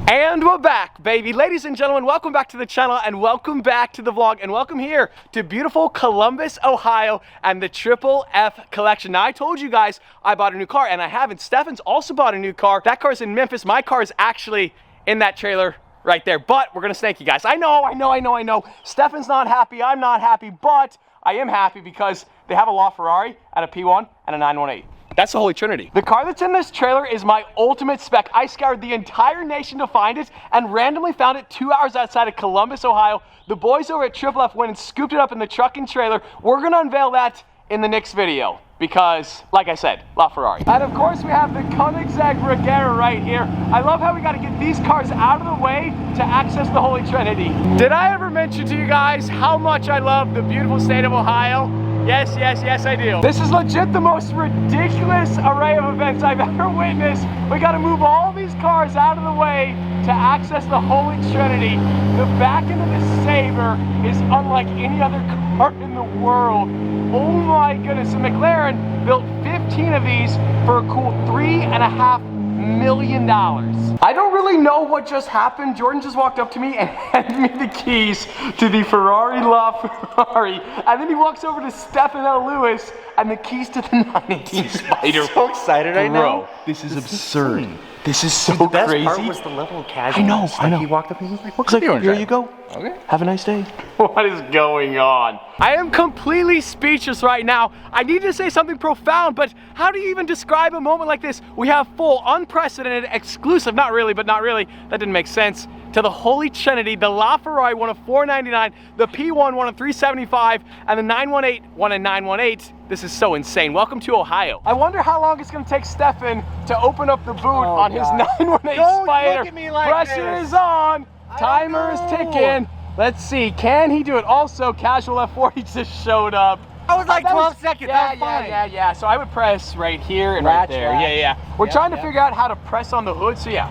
And we're back, baby. Ladies and gentlemen, welcome back to the channel and welcome back to the vlog and welcome here to beautiful Columbus, Ohio and the Triple F collection. Now, I told you guys I bought a new car and I haven't. Stefan's also bought a new car. That car's in Memphis. My car is actually in that trailer right there, but we're gonna snake you guys. I know. Stefan's not happy, I'm not happy, but I am happy because they have a LaFerrari and a P1 and a 918. That's the Holy Trinity. The car that's in this trailer is my ultimate spec. I scoured the entire nation to find it and randomly found it 2 hours outside of Columbus, Ohio. The boys over at Triple F went and scooped it up in the truck and trailer. We're gonna unveil that in the next video because, like I said, LaFerrari. And of course we have the Koenigsegg Regera right here. I love how we gotta get these cars out of the way to access the Holy Trinity. Did I ever mention to you guys how much I love the beautiful state of Ohio? Yes, I do. This is legit the most ridiculous array of events I've ever witnessed. We gotta move all these cars out of the way to access the Holy Trinity. The back end of this Sabre is unlike any other car in the world. Oh my goodness, so McLaren built 15 of these for a cool $3.5 million. I don't really know what just happened. Jordan just walked up to me and handed me the keys to the Ferrari LaFerrari, and then he walks over to Stefan L. Lewis and the keys to the 918 Spider. I'm so excited right now. Bro, this is absurd. This is so the best crazy. part was the level of casualness. I know. He walked up and he was like, He's like, here you go. Okay. Have a nice day. What is going on? I am completely speechless right now. I need to say something profound, but how do you even describe a moment like this? We have full, unprecedented, exclusive, not really, but not really, that didn't make sense, to the Holy Trinity. The LaFerrari won a $499, the P1 won a $375, and the 918 won a 918. This is so insane. Welcome to Ohio. I wonder how long it's gonna take Stefan to open up the boot on his 918 Don't Spider. look at me like Pressure this. is on. Timer is ticking. Let's see, can he do it? Also, Casual F40 just showed up. I was like 12 seconds, that's fine. Yeah. So I would press right here and right there. Yeah. We're trying to figure out how to press on the hood, so yeah.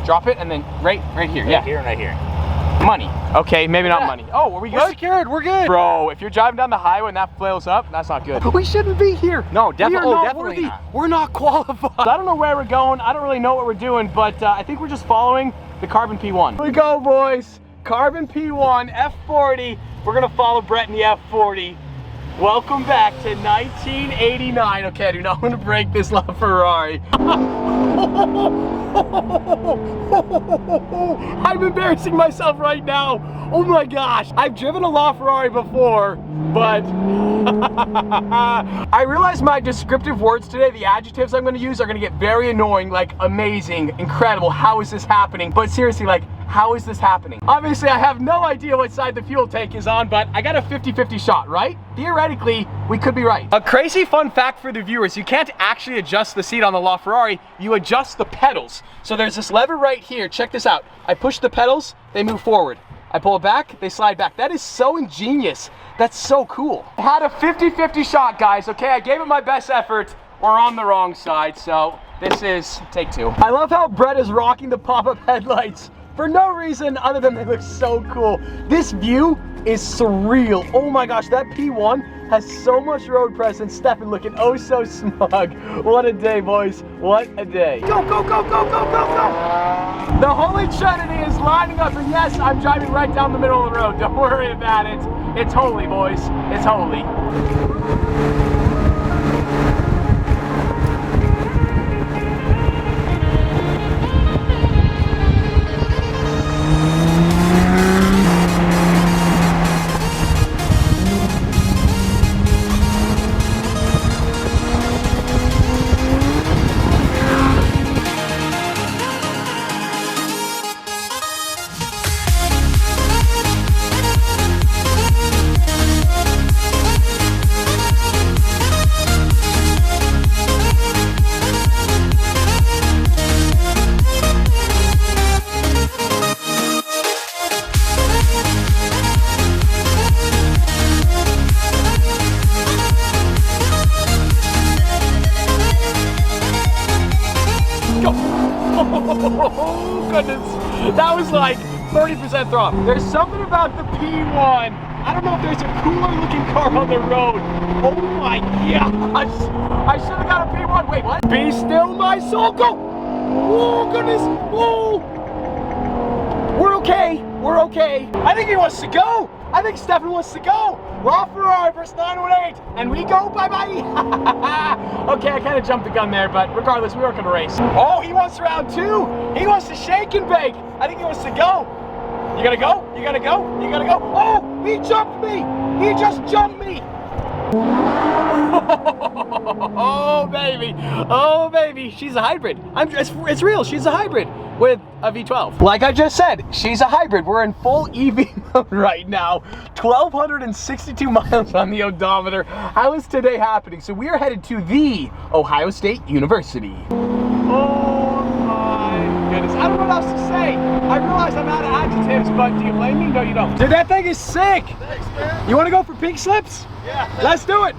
Drop it and then right here. Right here and right here. Money. Okay, maybe not money. Oh, are we good? We're secured, we're good. Bro, if you're driving down the highway and that flails up, that's not good. We shouldn't be here. No, definitely not. We're not qualified. I don't know where we're going. I don't really know what we're doing, but I think we're just following the Carbon P1. Here we go, boys. Carbon P1, F40. We're gonna follow Brett in the F40. Welcome back to 1989. Okay, I do not want to break this LaFerrari. I'm embarrassing myself right now. Oh my gosh. I've driven a LaFerrari before, but I realize my descriptive words today, the adjectives I'm going to use are going to get very annoying, like amazing, incredible, how is this happening? But seriously, like, how is this happening? Obviously, I have no idea what side the fuel tank is on, but I got a 50-50 shot, right? Theoretically, we could be right. A crazy fun fact for the viewers, you can't actually adjust the seat on the LaFerrari, you adjust the pedals. So there's this lever right here, check this out. I push the pedals, they move forward. I pull it back, they slide back. That is so ingenious. That's so cool. I had a 50-50 shot, guys, okay? I gave it my best effort. We're on the wrong side, so this is take two. I love how Brett is rocking the pop-up headlights for no reason other than they look so cool. This view is surreal. Oh my gosh, that P1 has so much road presence. Stefan looking oh so smug. What a day, boys. What a day. Go. The Holy Trinity is lining up, and yes, I'm driving right down the middle of the road. Don't worry about it. It's holy, boys. It's holy. Oh goodness, that was like 30% throttle. There's something about the P1. I don't know if there's a cooler looking car on the road. Oh my gosh, I should have got a P1. Wait, what? Be still my soul, go. Oh goodness, oh. think he wants to go. I think Stefan wants to go. LaFerrari versus 918, and we go bye-bye. Okay, I kind of jumped the gun there, but regardless, we weren't gonna race. Oh, he wants round 2. He wants to shake and bake. I think he wants to go. You gonna go? You gonna go? You gonna go? Oh, he jumped me. He just jumped me. Oh baby, oh baby, she's a hybrid. It's real, she's a hybrid with a V12. Like I just said, she's a hybrid. We're in full EV mode right now. 1,262 miles on the odometer. How is today happening? So we are headed to the Ohio State University. Oh my goodness, I don't know what else to say. I realize I'm out of adjectives, but do you blame me? No, you don't. Dude, that thing is sick. Thanks, man. You want to go for pink slips? Yeah. Let's do it.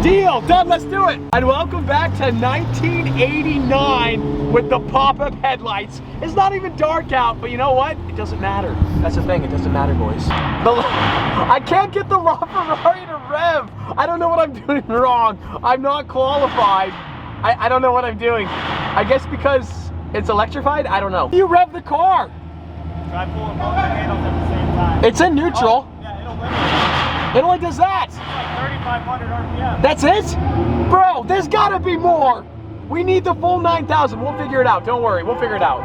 Deal, done, let's do it. And welcome back to 1989 with the pop-up headlights. It's not even dark out, but you know what? It doesn't matter. That's the thing, it doesn't matter, boys. I can't get the LaFerrari to rev. I don't know what I'm doing wrong. I'm not qualified. I don't know what I'm doing. I guess because it's electrified, I don't know. You rev the car. Try pulling both the handles at the same time. It's in neutral. Oh, yeah, it'll limit. It only does that. It's like 3,500 RPM. That's it? Bro, there's gotta be more. We need the full 9,000. We'll figure it out. Don't worry, we'll figure it out.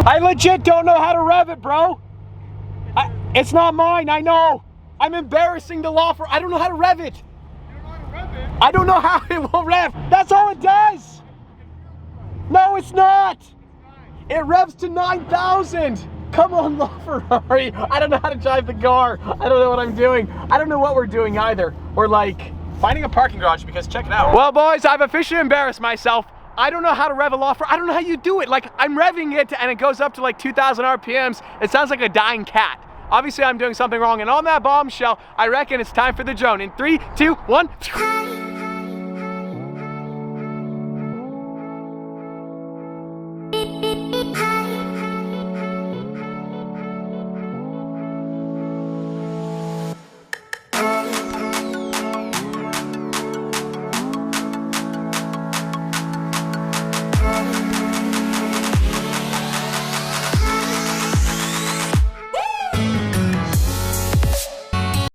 I legit don't know how to rev it, bro. It's not mine, I know. I'm embarrassing the LaFerrari. I don't know how to rev it. I don't know how it will rev. That's all it does. No, it's not. It revs to 9,000. Come on, LaFerrari. I don't know how to drive the car. I don't know what I'm doing. I don't know what we're doing either. We're like finding a parking garage because check it out. Well, boys, I've officially embarrassed myself. I don't know how to rev a LaFerrari. I don't know how you do it. Like, I'm revving it and it goes up to like 2,000 RPMs. It sounds like a dying cat. Obviously, I'm doing something wrong. And on that bombshell, I reckon it's time for the drone. In 3, 2, 1.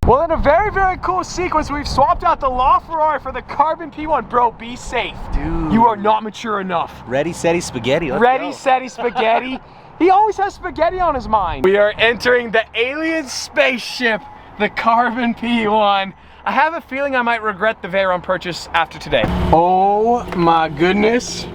Well, in a very, very cool sequence, we've swapped out the LaFerrari for the Carbon P1. Bro, be safe. Dude. You are not mature enough. Ready, steady, spaghetti. Ready, steady, spaghetti. He always has spaghetti on his mind. We are entering the alien spaceship, the Carbon P1. I have a feeling I might regret the Veyron purchase after today. Oh my goodness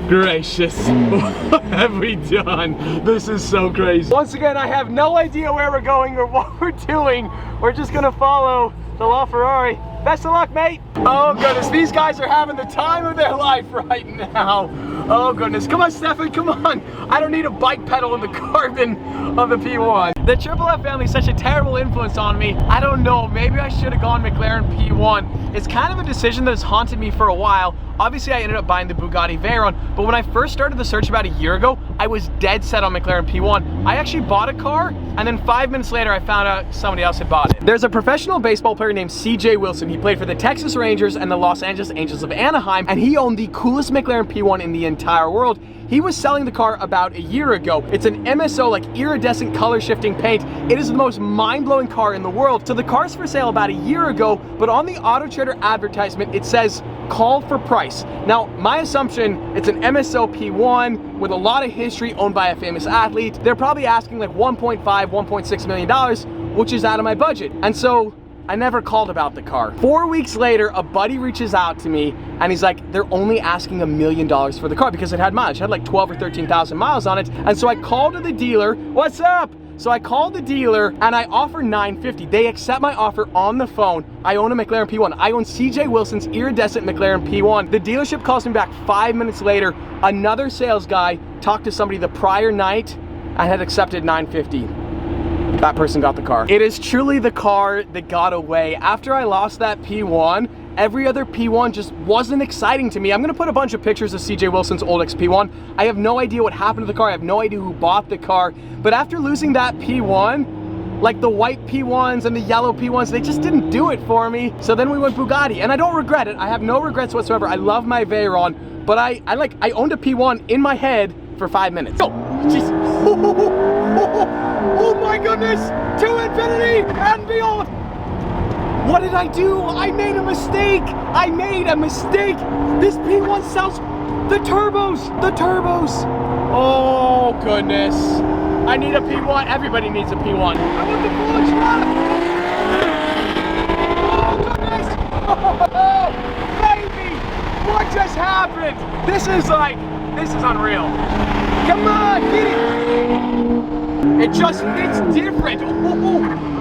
gracious. What have we done? This is so crazy. Once again, I have no idea where we're going or what we're doing. We're just gonna follow the LaFerrari. Best of luck, mate. Oh goodness, these guys are having the time of their life right now. Oh goodness, come on Stefan, come on. I don't need a bike pedal in the Carbon of the P1. The Triple F family is such a terrible influence on me. I don't know, maybe I should have gone McLaren P1. It's kind of a decision that has haunted me for a while. Obviously, I ended up buying the Bugatti Veyron, but when I first started the search about a year ago, I was dead set on McLaren P1. I actually bought a car, and then 5 minutes later, I found out somebody else had bought it. There's a professional baseball player named CJ Wilson. He played for the Texas Rangers and the Los Angeles Angels of Anaheim, and he owned the coolest McLaren P1 in the entire world. He was selling the car about a year ago. It's an MSO, like iridescent color shifting paint. It is the most mind-blowing car in the world. So the car's for sale about a year ago, but on the Auto Trader advertisement, it says call for price. Now, my assumption, it's an MSO P1 with a lot of history, owned by a famous athlete. They're probably asking like $1.5, $1.6 million, which is out of my budget. And so I never called about the car. 4 weeks later, a buddy reaches out to me and he's like, they're only asking $1 million for the car because it had mileage. It had like 12 or 13,000 miles on it. And so I called to the dealer, what's up? So I called the dealer and I offered $950. They accept my offer on the phone. I own a McLaren P1. I own CJ Wilson's iridescent McLaren P1. The dealership calls me back 5 minutes later. Another sales guy talked to somebody the prior night and had accepted $950. That person got the car. It is truly the car that got away. After I lost that P1, every other P1 just wasn't exciting to me. I'm gonna put a bunch of pictures of CJ Wilson's old X-P1. I have no idea what happened to the car. I have no idea who bought the car. But after losing that P1, like the white P1s and the yellow P1s, they just didn't do it for me. So then we went Bugatti, and I don't regret it. I have no regrets whatsoever. I love my Veyron, but I owned a P1 in my head for 5 minutes. Oh, jeez. Oh my goodness, to infinity and beyond. What did I do? I made a mistake. I made a mistake. This P1 sells the turbos. Oh goodness. I need a P1. Everybody needs a P1. I want the full truck. Oh goodness. Oh, baby. What just happened? This is unreal. Come on, get it. It's different.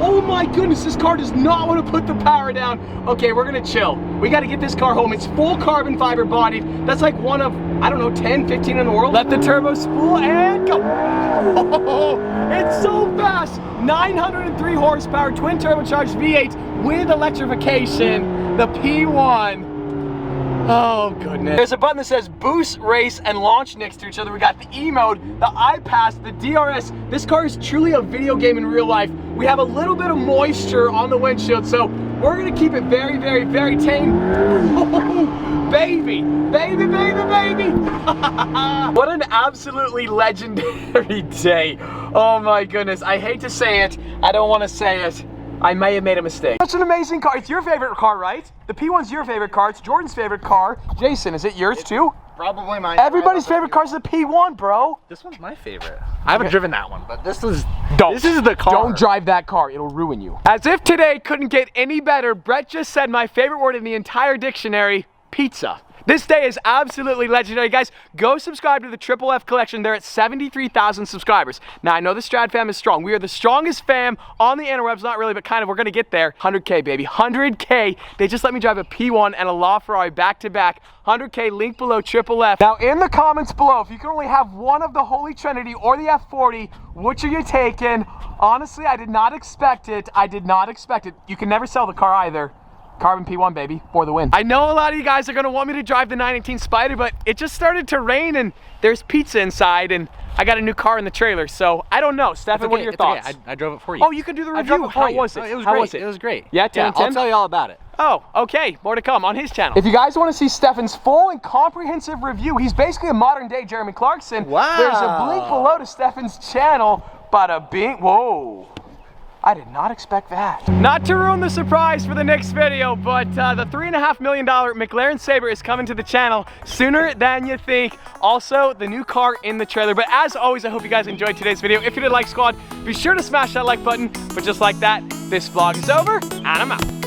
Oh my goodness, this car does not want to put the power down. Okay, we're gonna chill. We gotta get this car home. It's full carbon fiber bodied. That's like one of, I don't know, 10, 15 in the world. Let the turbo spool and go. Oh, it's so fast. 903 horsepower, twin turbocharged V8 with electrification. The P1. Oh goodness. There's a button that says boost, race, and launch next to each other. We got the E mode, the iPass, the DRS. This car is truly a video game in real life. We have a little bit of moisture on the windshield, so we're gonna keep it very, very, very tame. Oh, baby. What an absolutely legendary day. Oh my goodness. I hate to say it. I don't want to say it. I may have made a mistake. Such an amazing car. It's your favorite car, right? The P1's your favorite car. It's Jordan's favorite car. Jason, is it yours too? Probably mine. Everybody's favorite car is the P1, bro. This one's my favorite. I haven't driven that one, but this is the car. Don't drive that car. It'll ruin you. As if today couldn't get any better, Brett just said my favorite word in the entire dictionary, pizza. This day is absolutely legendary. Guys, go subscribe to the Triple F Collection. They're at 73,000 subscribers. Now, I know the Strad fam is strong. We are the strongest fam on the interwebs. Not really, but kind of. We're going to get there. 100K, baby. 100K. They just let me drive a P1 and a LaFerrari back-to-back. 100K, link below, Triple F. Now, in the comments below, if you can only have one of the Holy Trinity or the F40, which are you taking? Honestly, I did not expect it. You can never sell the car either. Carbon P1, baby, for the win. I know a lot of you guys are gonna want me to drive the 918 Spider, but it just started to rain and there's pizza inside and I got a new car in the trailer, so I don't know. Stefan, what are your thoughts? Okay. I drove it for you. Oh, you can do the review. How was it? It was great. It was great. Yeah, 10 I'll tell you all about it. Oh, okay. More to come on his channel. If you guys want to see Stefan's full and comprehensive review, he's basically a modern day Jeremy Clarkson. Wow. There's a link below to Stefan's channel. Bada bing. Whoa. I did not expect that. Not to ruin the surprise for the next video, but the $3.5 million McLaren Sabre is coming to the channel sooner than you think. Also, the new car in the trailer. But as always, I hope you guys enjoyed today's video. If you did like, squad, be sure to smash that like button. But just like that, this vlog is over, and I'm out.